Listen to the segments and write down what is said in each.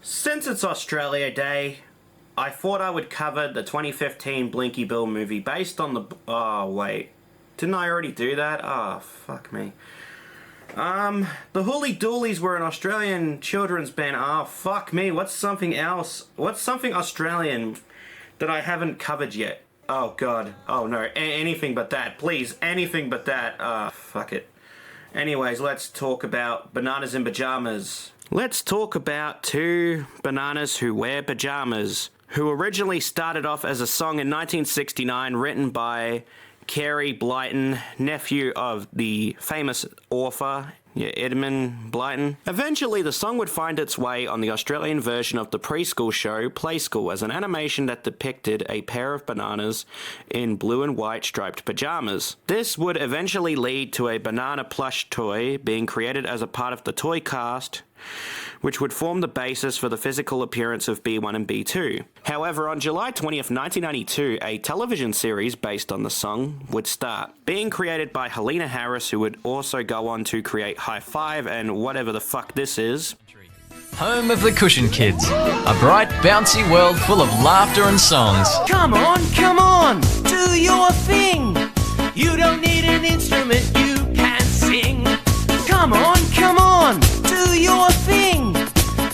Since it's Australia Day, I thought I would cover the 2015 Blinky Bill movie based on the... Oh, wait. Didn't I already do that? Oh, fuck me. The Hooly Doolies were an Australian children's band. Oh, fuck me. What's something else? What's something Australian that I haven't covered yet? Oh, God. Oh, no. Anything but that. Please, anything but that. Fuck it. Anyways, let's talk about Bananas in Pajamas. Let's talk about two bananas who wear pajamas, who originally started off as a song in 1969 written by Carey Blyton, nephew of the famous author Edmund Blyton. Eventually, the song would find its way on the Australian version of the preschool show Play School as an animation that depicted a pair of bananas in blue and white striped pajamas. This would eventually lead to a banana plush toy being created as a part of the toy cast, which would form the basis for the physical appearance of B1 and B2. However, on July 20th, 1992, a television series based on the song would start, being created by Helena Harris, who would also go on to create High Five and whatever the fuck this is. Home of the Cushion Kids, a bright, bouncy world full of laughter and songs. Come on, do your thing. You don't need an instrument, you can sing. Come on, do your thing.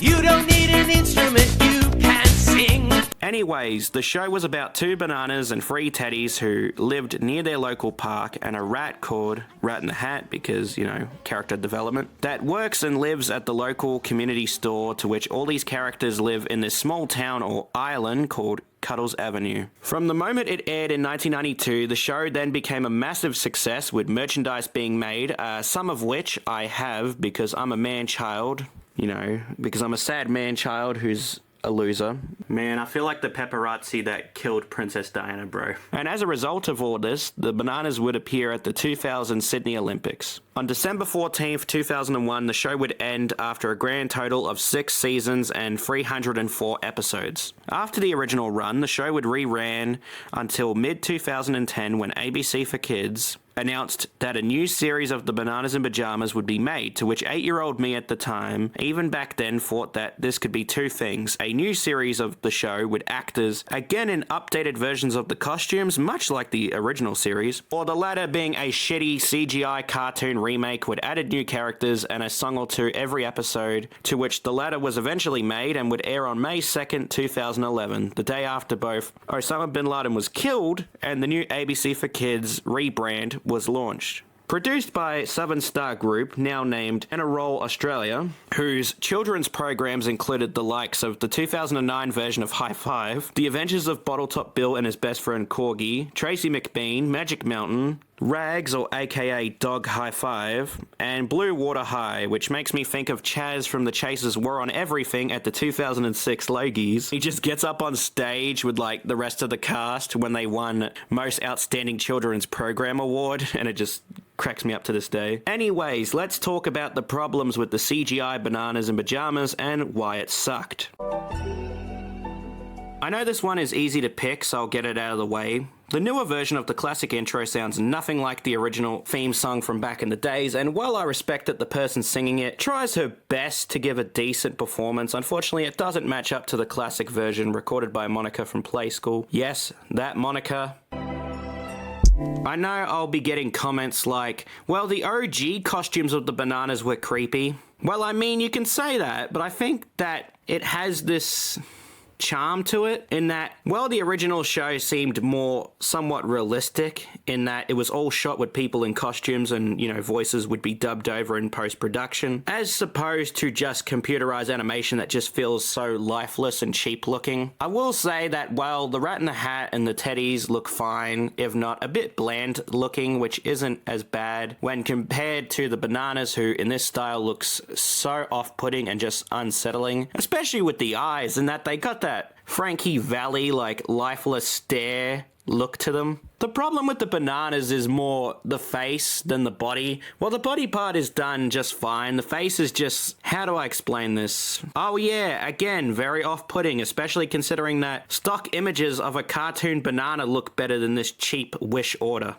You don't need an instrument, you can sing. Anyways, the show was about two bananas and three teddies who lived near their local park, and a rat called Rat in the Hat, because, you know, character development, that works and lives at the local community store, to which all these characters live in this small town or island called Cuddles Avenue. From the moment it aired in 1992, the show then became a massive success, with merchandise being made, some of which I have because I'm a man-child, you know, because I'm a sad man-child who's a loser. Man, I feel like the paparazzi that killed Princess Diana, bro. And as a result of all this, the bananas would appear at the 2000 Sydney Olympics. On December 14th, 2001, the show would end after a grand total of 6 seasons and 304 episodes. After the original run, the show would re-ran until mid-2010 when ABC for Kids announced that a new series of the Bananas in Pajamas would be made, to which 8-year-old me at the time, even back then, thought that this could be two things. A new series of the show with actors, again in updated versions of the costumes, much like the original series, or the latter being a shitty CGI cartoon remake with added new characters and a song or two every episode, to which the latter was eventually made and would air on May 2nd, 2011, the day after both Osama bin Laden was killed and the new ABC for Kids rebrand was launched. Produced by Southern Star Group, now named Roll Australia, whose children's programs included the likes of the 2009 version of High Five, The Adventures of Bottletop Bill and his best friend Corgi, Tracy McBean, Magic Mountain, Rags, or aka Dog High Five, and Blue Water High, which makes me think of Chaz from The Chasers War on Everything at the 2006 Logies. He just gets up on stage with like the rest of the cast when they won Most Outstanding Children's Program Award, and it just cracks me up to this day. Anyways, let's talk about the problems with the CGI Bananas in Pajamas and why it sucked. I know this one is easy to pick, so I'll get it out of the way. The newer version of the classic intro sounds nothing like the original theme song from back in the days, and while I respect that the person singing it tries her best to give a decent performance, unfortunately it doesn't match up to the classic version recorded by Monica from Play School. Yes, that Monica. I know I'll be getting comments like, well, the OG costumes of the bananas were creepy. Well, I mean, you can say that, but I think that it has this charm to it in that, well, the original show seemed more somewhat realistic in that it was all shot with people in costumes and, you know, voices would be dubbed over in post-production, as opposed to just computerized animation that just feels so lifeless and cheap looking. I will say that while the Rat in the Hat and the teddies look fine, if not a bit bland looking, which isn't as bad when compared to the bananas, who in this style looks so off-putting and just unsettling, especially with the eyes, and that they got that Frankie Valli, like, lifeless stare look to them. The problem with the bananas is more the face than the body. Well, the body part is done just fine. The face is just, how do I explain this? Oh yeah, again, very off-putting, especially considering that stock images of a cartoon banana look better than this cheap Wish order.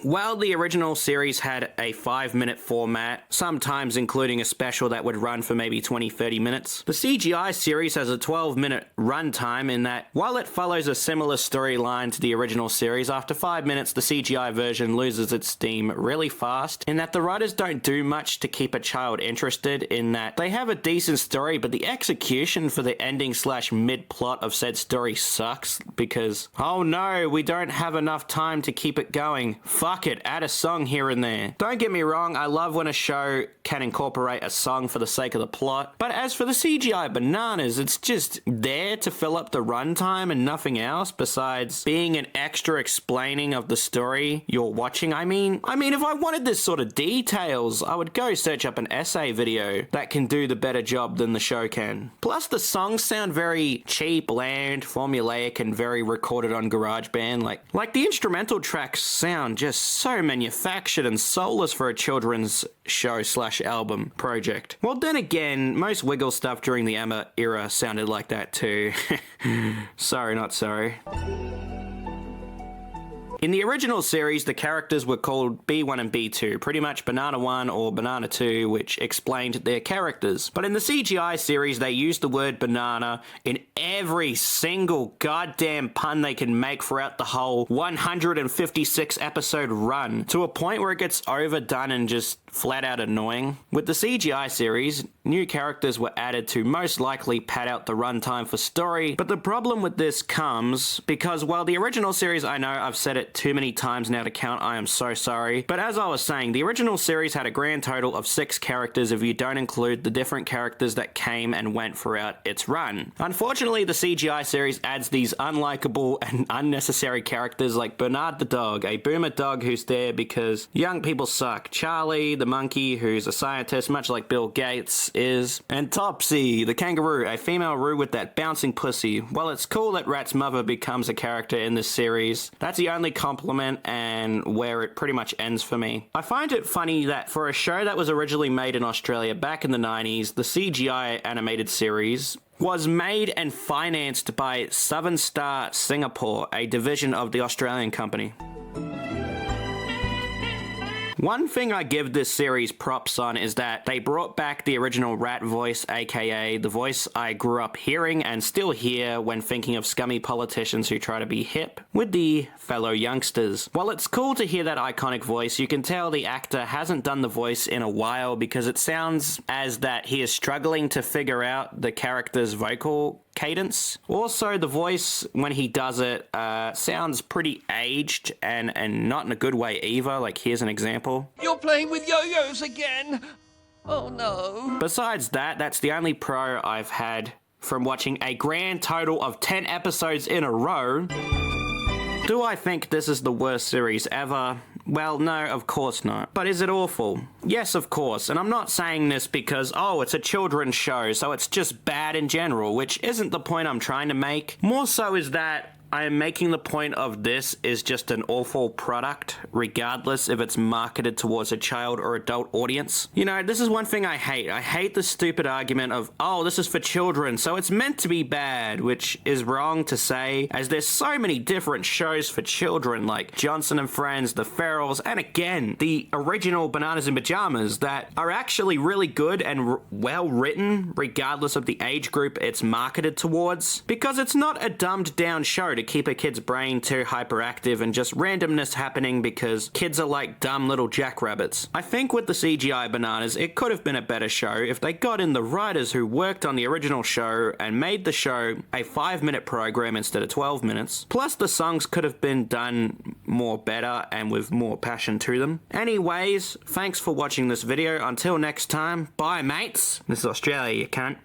While the original series had a 5-minute format, sometimes including a special that would run for maybe 20-30 minutes, the CGI series has a 12-minute runtime in that while it follows a similar storyline to the original series, after 5 minutes the CGI version loses its steam really fast, in that the writers don't do much to keep a child interested, in that they have a decent story but the execution for the ending / mid-plot of said story sucks because, oh no, we don't have enough time to keep it going. Fuck it, add a song here and there. Don't get me wrong, I love when a show can incorporate a song for the sake of the plot, but as for the CGI bananas, it's just there to fill up the runtime and nothing else besides being an extra explaining of the story you're watching. I mean, if I wanted this sort of details, I would go search up an essay video that can do the better job than the show can. Plus, the songs sound very cheap, bland, formulaic, and very recorded on GarageBand. Like the instrumental tracks sound just so manufactured and soulless for a children's show / album project. Well, then again, most Wiggle stuff during the Emma era sounded like that too. Sorry, not sorry. In the original series, the characters were called B1 and B2, pretty much Banana 1 or Banana 2, which explained their characters. But in the CGI series, they used the word banana in every single goddamn pun they can make throughout the whole 156 episode run, to a point where it gets overdone and just flat out annoying. With the CGI series, new characters were added to most likely pad out the runtime for story, but the problem with this comes because while the original series, I know I've said it too many times now to count, I am so sorry, but as I was saying, the original series had a grand total of 6 characters if you don't include the different characters that came and went throughout its run. Unfortunately, the CGI series adds these unlikable and unnecessary characters like Bernard the dog, a boomer dog who's there because young people suck, Charlie the monkey who's a scientist much like Bill Gates is, and Topsy the kangaroo, a female roo with that bouncing pussy. While it's cool that Rat's mother becomes a character in this series, that's the only compliment and where it pretty much ends for me. I find it funny that for a show that was originally made in Australia back in the 90s, the CGI animated series was made and financed by Southern Star Singapore, a division of the Australian company. One thing I give this series props on is that they brought back the original Rat voice, aka the voice I grew up hearing and still hear when thinking of scummy politicians who try to be hip with the fellow youngsters. While it's cool to hear that iconic voice, you can tell the actor hasn't done the voice in a while because it sounds as that he is struggling to figure out the character's vocal cadence. Also, the voice, when he does it, sounds pretty aged and not in a good way either. Like, here's an example. You're playing with yo-yos again? Oh no. Besides that, that's the only pro I've had from watching a grand total of 10 episodes in a row. Do I think this is the worst series ever? Well, no, of course not. But is it awful? Yes, of course. And I'm not saying this because, oh, it's a children's show, so it's just bad in general, which isn't the point I'm trying to make. More so is that I am making the point of this is just an awful product, regardless if it's marketed towards a child or adult audience. You know, this is one thing I hate. I hate the stupid argument of, oh, this is for children, so it's meant to be bad, which is wrong to say, as there's so many different shows for children, like Johnson and Friends, The Ferals, and again, the original Bananas in Pajamas that are actually really good and well written, regardless of the age group it's marketed towards, because it's not a dumbed down show to keep a kid's brain too hyperactive and just randomness happening because kids are like dumb little jackrabbits. I think with the CGI Bananas, it could have been a better show if they got in the writers who worked on the original show and made the show a 5-minute program instead of 12 minutes. Plus, the songs could have been done more better and with more passion to them. Anyways, thanks for watching this video. Until next time, bye mates. This is Australia, you cunt.